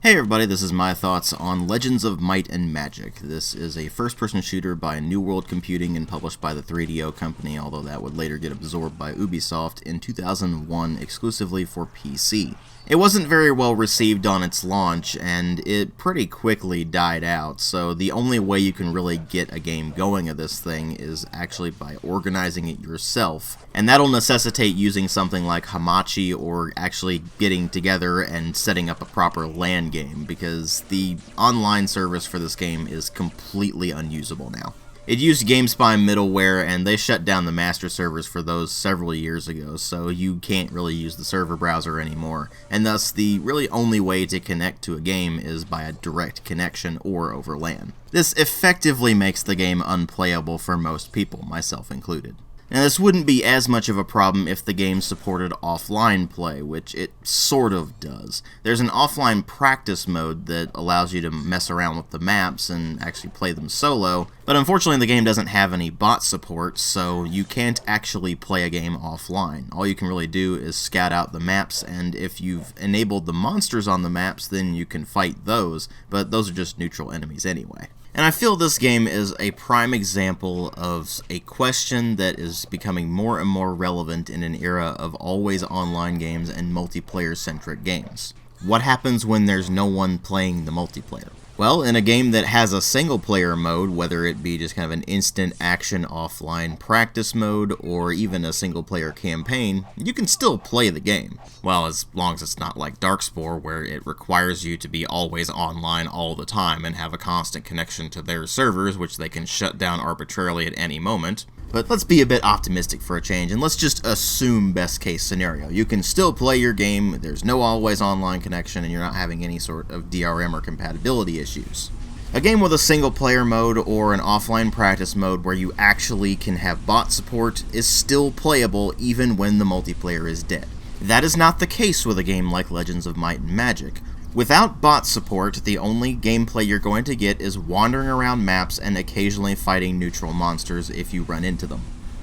Hey everybody, this is my thoughts on Legends of Might and Magic. This is a first-person shooter by New World Computing and published by the 3DO company, although that would later get absorbed by Ubisoft in 2001 exclusively for PC. It wasn't very well received on its launch, and it pretty quickly died out, so the only way you can really get a game going of this thing is actually by organizing it yourself, and that'll necessitate using something like Hamachi or actually getting together and setting up a proper LAN game, because the online service for this game is completely unusable now. It used GameSpy middleware, and they shut down the master servers for those several years ago, so you can't really use the server browser anymore, and thus the really only way to connect to a game is by a direct connection or over LAN. This effectively makes the game unplayable for most people, myself included. Now, this wouldn't be as much of a problem if the game supported offline play, which it sort of does. There's an offline practice mode that allows you to mess around with the maps and actually play them solo, but unfortunately the game doesn't have any bot support, so you can't actually play a game offline. All you can really do is scout out the maps, and if you've enabled the monsters on the maps, then you can fight those, but those are just neutral enemies anyway. And I feel this game is a prime example of a question that is becoming more and more relevant in an era of always online games and multiplayer-centric games. What happens when there's no one playing the multiplayer? Well, in a game that has a single-player mode, whether it be just kind of an instant action offline practice mode or even a single-player campaign, you can still play the game. Well, as long as it's not like Darkspore, where it requires you to be always online all the time and have a constant connection to their servers, which they can shut down arbitrarily at any moment. But let's be a bit optimistic for a change, and let's just assume best case scenario. You can still play your game, there's no always online connection, and you're not having any sort of DRM or compatibility issues. A game with a single player mode or an offline practice mode where you actually can have bot support is still playable even when the multiplayer is dead. That is not the case with a game like Legends of Might and Magic. Without bot support, the only gameplay you're going to get is wandering around maps and occasionally fighting neutral monsters if you run into them.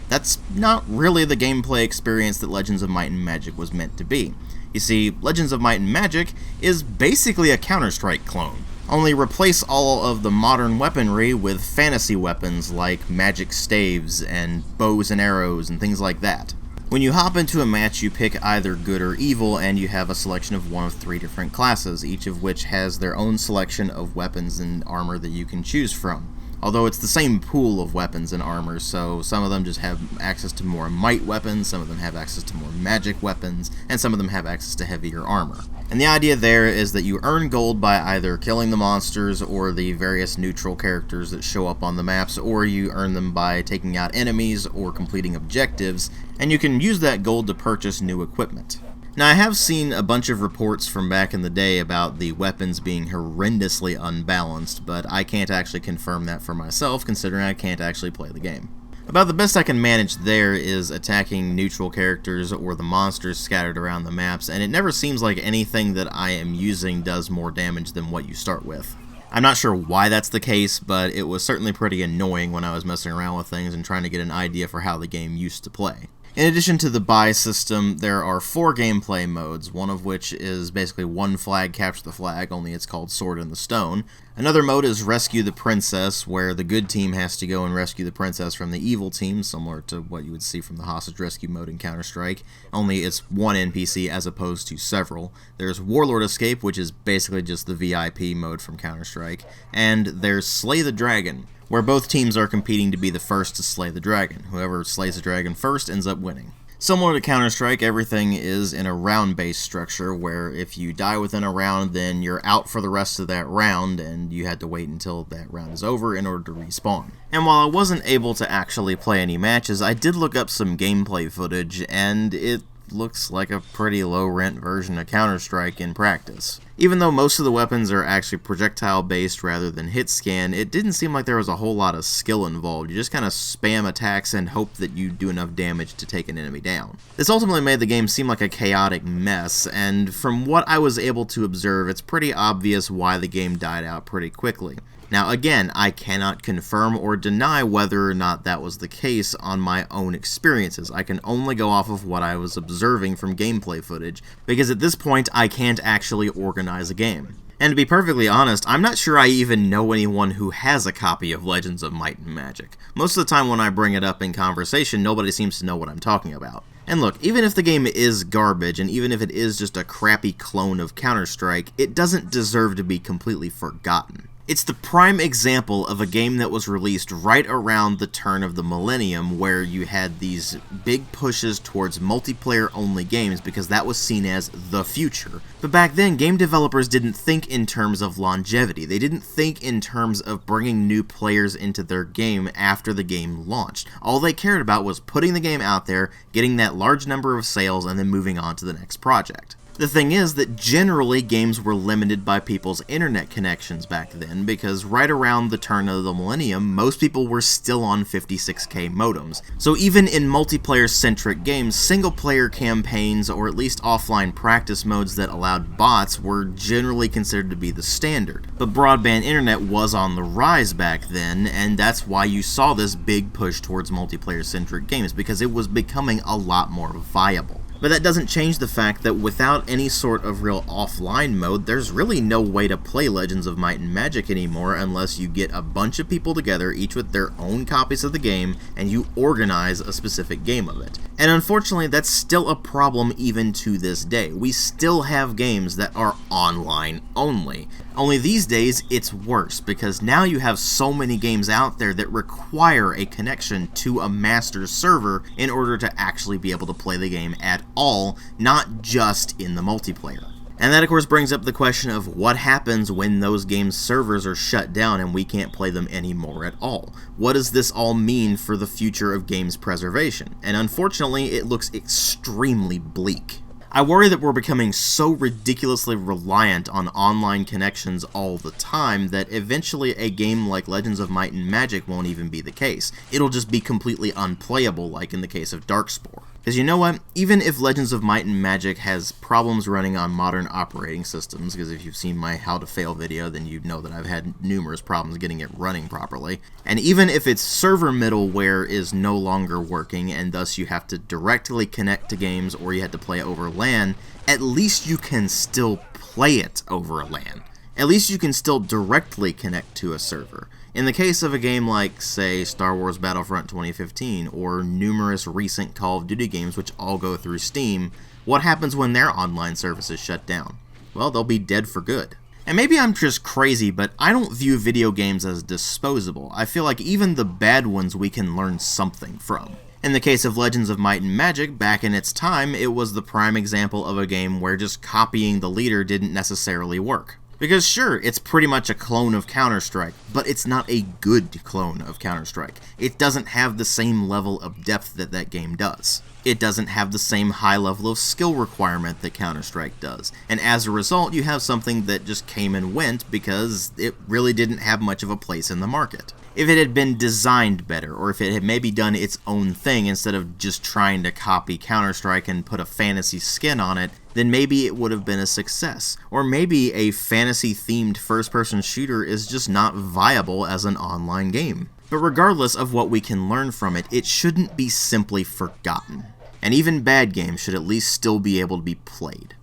That's not really the gameplay experience that Legends of Might and Magic was meant to be. You see, Legends of Might and Magic is basically a Counter-Strike clone. Only replace all of the modern weaponry with fantasy weapons like magic staves and bows and arrows and things like that. When you hop into a match, you pick either good or evil, and you have a selection of one of 3 different classes, each of which has their own selection of weapons and armor that you can choose from. Although it's the same pool of weapons and armor, so some of them just have access to more might weapons, some of them have access to more magic weapons, and some of them have access to heavier armor. And the idea there is that you earn gold by either killing the monsters or the various neutral characters that show up on the maps, or you earn them by taking out enemies or completing objectives, and you can use that gold to purchase new equipment. Now, I have seen a bunch of reports from back in the day about the weapons being horrendously unbalanced, but I can't actually confirm that for myself, considering I can't actually play the game. About the best I can manage there is attacking neutral characters or the monsters scattered around the maps, and it never seems like anything that I am using does more damage than what you start with. I'm not sure why that's the case, but it was certainly pretty annoying when I was messing around with things and trying to get an idea for how the game used to play. In addition to the buy system, there are 4 gameplay modes, one of which is basically one flag capture the flag, only it's called Sword in the Stone. Another mode is Rescue the Princess, where the good team has to go and rescue the princess from the evil team, similar to what you would see from the hostage rescue mode in Counter-Strike, only it's one NPC as opposed to several. There's Warlord Escape, which is basically just the VIP mode from Counter-Strike, and there's Slay the Dragon, where both teams are competing to be the first to slay the dragon. Whoever slays the dragon first ends up winning. Similar to Counter-Strike, everything is in a round-based structure, where if you die within a round, then you're out for the rest of that round, and you had to wait until that round is over in order to respawn. And while I wasn't able to actually play any matches, I did look up some gameplay footage, and it looks like a pretty low-rent version of Counter-Strike in practice. Even though most of the weapons are actually projectile-based rather than hit-scan, it didn't seem like there was a whole lot of skill involved. You just kind of spam attacks and hope that you do enough damage to take an enemy down. This ultimately made the game seem like a chaotic mess, and from what I was able to observe, it's pretty obvious why the game died out pretty quickly. Now again, I cannot confirm or deny whether or not that was the case on my own experiences. I can only go off of what I was observing from gameplay footage, because at this point I can't actually organize a game. And to be perfectly honest, I'm not sure I even know anyone who has a copy of Legends of Might and Magic. Most of the time when I bring it up in conversation, nobody seems to know what I'm talking about. And look, even if the game is garbage, and even if it is just a crappy clone of Counter-Strike, it doesn't deserve to be completely forgotten. It's the prime example of a game that was released right around the turn of the millennium, where you had these big pushes towards multiplayer-only games because that was seen as the future. But back then, game developers didn't think in terms of longevity. They didn't think in terms of bringing new players into their game after the game launched. All they cared about was putting the game out there, getting that large number of sales, and then moving on to the next project. The thing is that generally games were limited by people's internet connections back then, because right around the turn of the millennium, most people were still on 56K modems. So even in multiplayer-centric games, single-player campaigns, or at least offline practice modes that allowed bots, were generally considered to be the standard. But broadband internet was on the rise back then, and that's why you saw this big push towards multiplayer-centric games, because it was becoming a lot more viable. But that doesn't change the fact that without any sort of real offline mode, there's really no way to play Legends of Might and Magic anymore unless you get a bunch of people together, each with their own copies of the game, and you organize a specific game of it. And unfortunately, that's still a problem even to this day. We still have games that are online only. Only these days, it's worse, because now you have so many games out there that require a connection to a master server in order to actually be able to play the game at all, not just in the multiplayer. And that of course brings up the question of what happens when those games' servers are shut down and we can't play them anymore at all. What does this all mean for the future of games preservation? And unfortunately, it looks extremely bleak. I worry that we're becoming so ridiculously reliant on online connections all the time that eventually a game like Legends of Might and Magic won't even be the case. It'll just be completely unplayable, like in the case of Darkspore. Because you know what? Even if Legends of Might and Magic has problems running on modern operating systems, because if you've seen my How to Fail video, then you know that I've had numerous problems getting it running properly. And even if its server middleware is no longer working, and thus you have to directly connect to games or you have to play over LAN, at least you can still play it over LAN. At least you can still directly connect to a server. In the case of a game like, say, Star Wars Battlefront 2015, or numerous recent Call of Duty games which all go through Steam, what happens when their online services shut down? Well, they'll be dead for good. And maybe I'm just crazy, but I don't view video games as disposable. I feel like even the bad ones we can learn something from. In the case of Legends of Might and Magic, back in its time, it was the prime example of a game where just copying the leader didn't necessarily work. Because sure, it's pretty much a clone of Counter-Strike, but it's not a good clone of Counter-Strike. It doesn't have the same level of depth that that game does. It doesn't have the same high level of skill requirement that Counter-Strike does. And as a result, you have something that just came and went because it really didn't have much of a place in the market. If it had been designed better, or if it had maybe done its own thing instead of just trying to copy Counter-Strike and put a fantasy skin on it, then maybe it would have been a success. Or maybe a fantasy-themed first-person shooter is just not viable as an online game. But regardless of what we can learn from it, it shouldn't be simply forgotten. And even bad games should at least still be able to be played.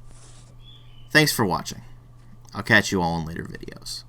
Thanks for watching. I'll catch you all in later videos.